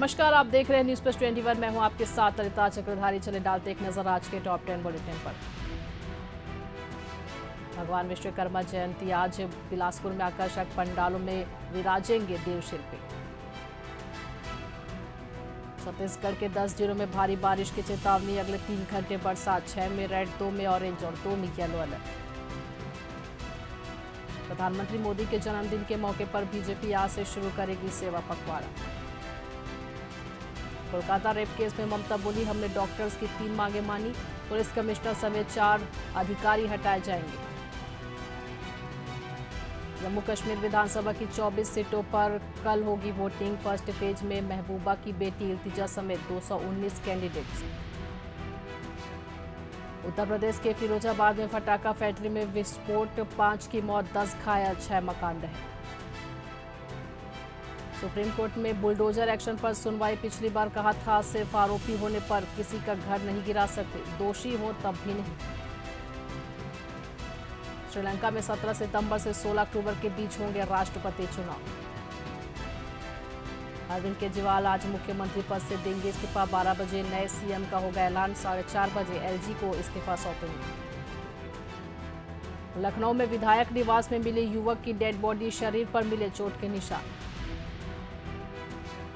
नमस्कार, आप देख रहे हैं न्यूज़ प्लस 21। मैं हूं आपके साथ ललिता चक्रधारी। चले डालते एक नजर आज के टॉप 10 बुलेटिन पर। भगवान विश्वकर्मा जयंती आज बिलासपुर में आकर्षक पंडालों में विराजेंगे देवशिल्पी। छत्तीसगढ़ के 10 जिलों में भारी बारिश की चेतावनी। अगले 3 घंटे बरसात, 6 में रेड, 2 में ऑरेंज और 2 में येलो अलर्ट। प्रधानमंत्री मोदी के जन्मदिन के मौके पर बीजेपी आज से शुरू करेगी सेवा पखवाड़ा। कोलकाता रेप केस में ममता बोली, हमने डॉक्टर्स की 3 मांगे मानी। पुलिस कमिश्नर समेत 4 अधिकारी हटाए जाएंगे। जम्मू कश्मीर विधानसभा की 24 सीटों पर कल होगी वोटिंग। फर्स्ट फेज में महबूबा की बेटी इल्तिजा समेत 219 कैंडिडेट्स। उत्तर प्रदेश के फिरोजाबाद में फटाका फैक्ट्री में विस्फोट, 5 की मौत, 10 घायल, 6 मकान ढहे। सुप्रीम कोर्ट में बुलडोजर एक्शन पर सुनवाई। पिछली बार कहा था सिर्फ आरोपी होने पर किसी का घर नहीं गिरा सकते, दोषी हो तब भी नहीं। श्रीलंका में 17 सितंबर से 16 अक्टूबर के बीच होंगे राष्ट्रपति चुनाव। अरविंद केजरीवाल आज मुख्यमंत्री पद से देंगे इस्तीफा। 12 बजे नए सीएम का होगा ऐलान। 4:30 बजे एलजी को इस्तीफा सौंपेंगे। लखनऊ में विधायक निवास में मिले युवक की डेड बॉडी, शरीर पर मिले चोट के निशान।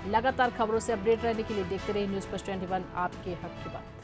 लगातार खबरों से अपडेट रहने के लिए देखते रहिए न्यूज़ प्लस 21, आपके हक की बात।